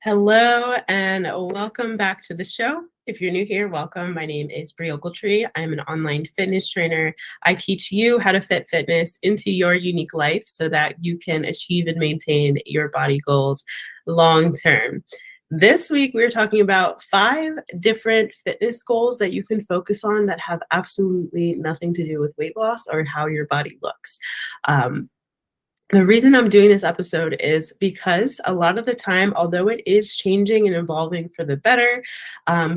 Hello and welcome back to the show. If you're new here, welcome. My name is Brie Ogletree. I'm an online fitness trainer. I teach you how to fit fitness into your unique life so that you can achieve and maintain your body goals long term. This week, we're talking about 5 different fitness goals that you can focus on that have absolutely nothing to do with weight loss or how your body looks. The reason I'm doing this episode is because a lot of the time, although it is changing and evolving for the better,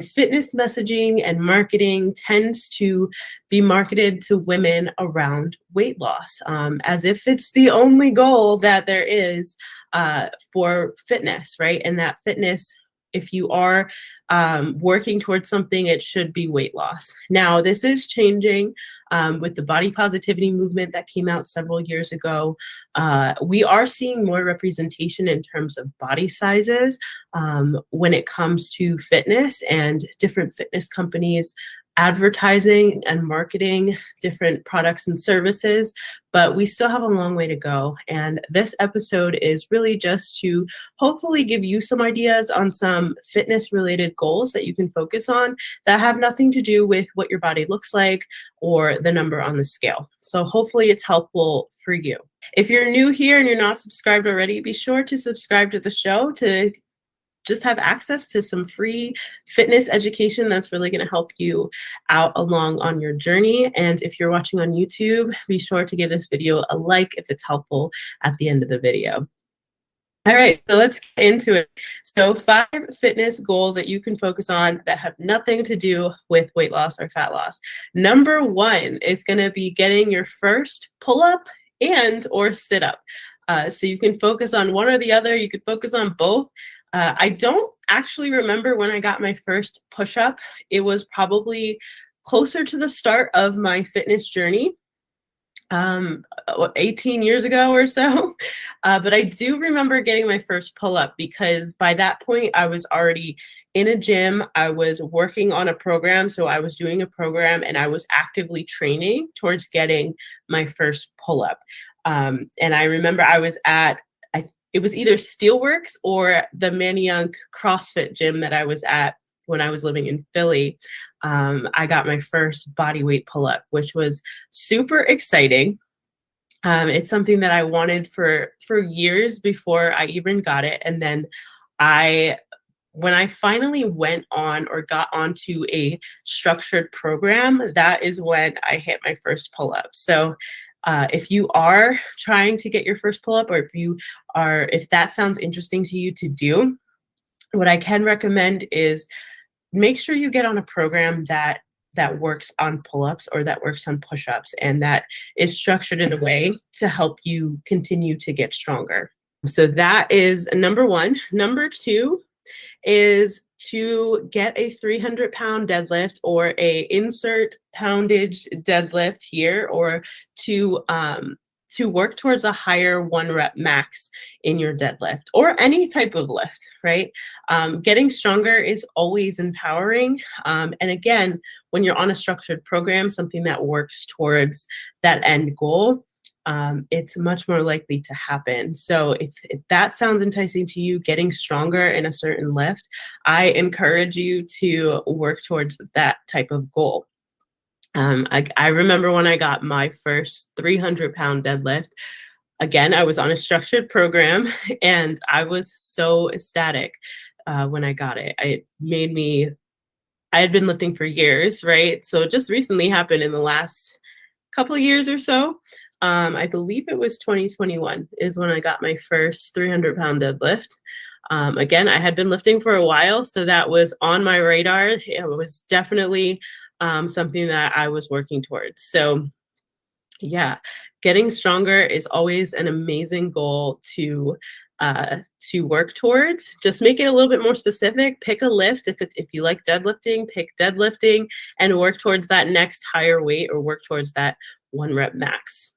fitness messaging and marketing tends to be marketed to women around weight loss, as if it's the only goal that there is for fitness, right? And that fitness, if you are working towards something, it should be weight loss. Now, this is changing with the body positivity movement that came out several years ago. We are seeing more representation in terms of body sizes when it comes to fitness, and different fitness companies advertising and marketing different products and services, but we still have a long way to go. And this episode is really just to hopefully give you some ideas on some fitness related goals that you can focus on that have nothing to do with what your body looks like or the number on the scale. So hopefully it's helpful for you. If you're new here and you're not subscribed already, be sure to subscribe to the show to just have access to some free fitness education that's really going to help you out along on your journey. And if you're watching on YouTube, be sure to give this video a like if it's helpful at the end of the video. All right, so let's get into it. So 5 fitness goals that you can focus on that have nothing to do with weight loss or fat loss. Number 1 is going to be getting your first pull-up and or sit-up. So you can focus on one or the other. You could focus on both. I don't actually remember when I got my first push-up. It was probably closer to the start of my fitness journey, 18 years ago or so. But I do remember getting my first pull-up because by that point I was already in a gym. I was working on a program. So I was doing a program and I was actively training towards getting my first pull-up. And I remember I was at, it was either Steelworks or the Manny Young CrossFit gym that I was at when I was living in Philly. I got my first body weight pull-up, which was super exciting. It's something that I wanted for years before I even got it. And then when I finally went on or got onto a structured program, that is when I hit my first pull-up. So if you are trying to get your first pull-up, or if that sounds interesting to you to do, what I can recommend is make sure you get on a program that works on pull-ups or that works on push-ups and that is structured in a way to help you continue to get stronger. So that is number 1. Number 2 is to get a 300-pound deadlift or a insert poundage deadlift here, or to work towards a higher 1 rep max in your deadlift or any type of lift, right? Getting stronger is always empowering. And again, when you're on a structured program, something that works towards that end goal, it's much more likely to happen. So if that sounds enticing to you, getting stronger in a certain lift, I encourage you to work towards that type of goal. I remember when I got my first 300-pound deadlift. Again, I was on a structured program and I was so ecstatic when I got it. I had been lifting for years, right? So it just recently happened in the last couple of years or so. I believe it was 2021 is when I got my first 300-pound deadlift. Again, I had been lifting for a while, so that was on my radar. It was definitely something that I was working towards. So yeah, getting stronger is always an amazing goal to work towards. Just make it a little bit more specific. Pick a lift. If you like deadlifting, pick deadlifting and work towards that next higher weight or work towards that 1 rep max.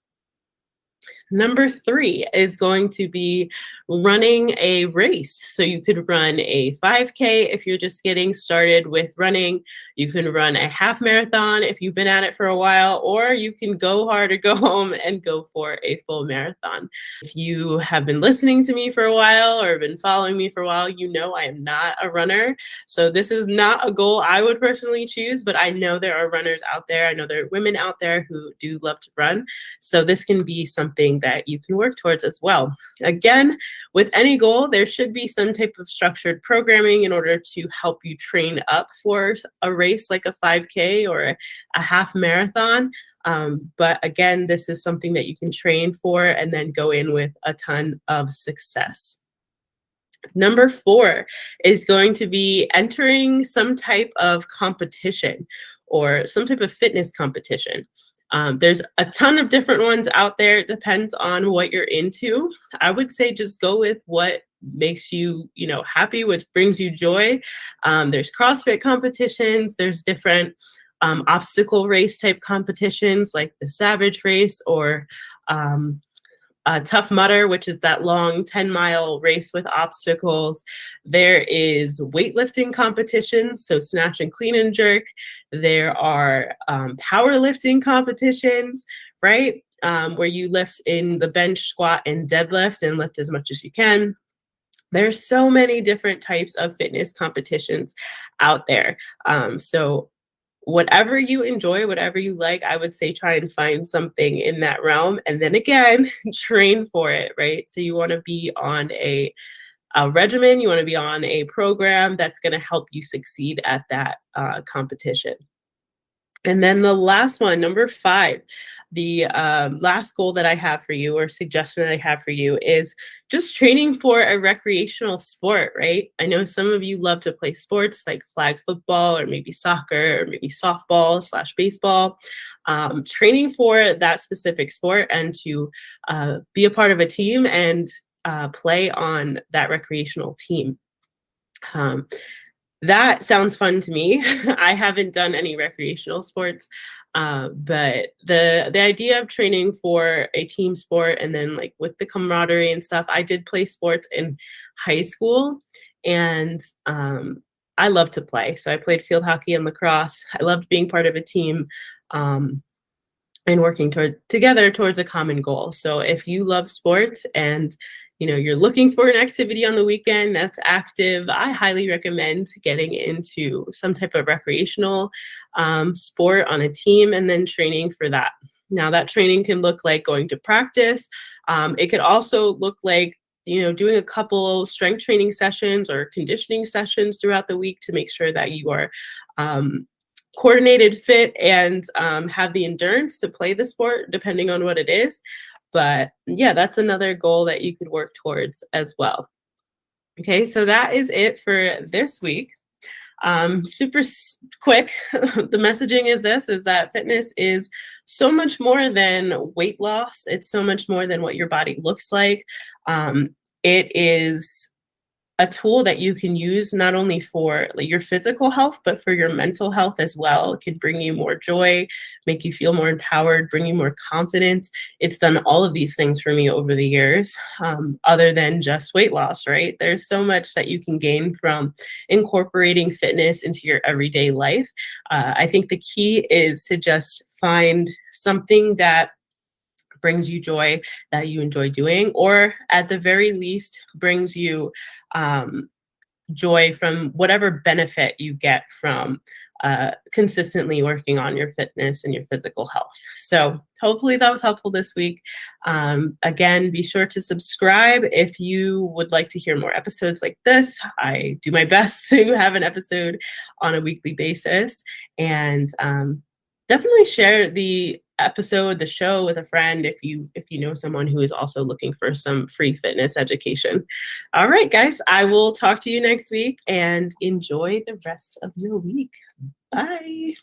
Number 3 is going to be running a race. So you could run a 5K if you're just getting started with running. You can run a half marathon if you've been at it for a while, or you can go hard or go home and go for a full marathon. If you have been listening to me for a while or been following me for a while, you know I am not a runner. So this is not a goal I would personally choose, but I know there are runners out there. I know there are women out there who do love to run. So this can be something that you can work towards as well. Again, with any goal, there should be some type of structured programming in order to help you train up for a race like a 5K or a half marathon. But again, this is something that you can train for and then go in with a ton of success. Number 4 is going to be entering some type of competition or some type of fitness competition. There's a ton of different ones out there. It depends on what you're into. I would say just go with what makes you, happy, what brings you joy. There's CrossFit competitions. There's different obstacle race type competitions like the Savage Race or Tough Mudder, which is that long 10-mile race with obstacles. There is weightlifting competitions, so snatch and clean and jerk. There are powerlifting competitions, right? Where you lift in the bench, squat, and deadlift and lift as much as you can. There's so many different types of fitness competitions out there. So whatever you enjoy, whatever you like, I would say try and find something in that realm. And then again, train for it, right? So you want to be on a regimen, you want to be on a program that's going to help you succeed at that competition. And then the last one, number 5, the last goal that I have for you or suggestion that I have for you is just training for a recreational sport, right? I know some of you love to play sports like flag football or maybe soccer or maybe softball/baseball. Training for that specific sport and to be a part of a team and play on that recreational team. That sounds fun to me. I haven't done any recreational sports, but the idea of training for a team sport and then like with the camaraderie and stuff, I did play sports in high school and I love to play. So I played field hockey and lacrosse. I loved being part of a team and working together towards a common goal. So if you love sports and you're looking for an activity on the weekend that's active, I highly recommend getting into some type of recreational sport on a team and then training for that. Now that training can look like going to practice. It could also look like doing a couple strength training sessions or conditioning sessions throughout the week to make sure that you are coordinated, fit, and have the endurance to play the sport, depending on what it is. But yeah, that's another goal that you could work towards as well. Okay, so that is it for this week. Super quick, the messaging is that fitness is so much more than weight loss. It's so much more than what your body looks like. It is a tool that you can use not only for your physical health, but for your mental health as well. It can bring you more joy, make you feel more empowered, bring you more confidence. It's done all of these things for me over the years, other than just weight loss, right? There's so much that you can gain from incorporating fitness into your everyday life. I think the key is to just find something that brings you joy, that you enjoy doing, or at the very least brings you joy from whatever benefit you get from consistently working on your fitness and your physical health. So hopefully that was helpful this week. Again, be sure to subscribe if you would like to hear more episodes like this. I do my best to have an episode on a weekly basis, and definitely share the show with a friend if you know someone who is also looking for some free fitness education. All right, guys, I will talk to you next week and enjoy the rest of your week. Bye.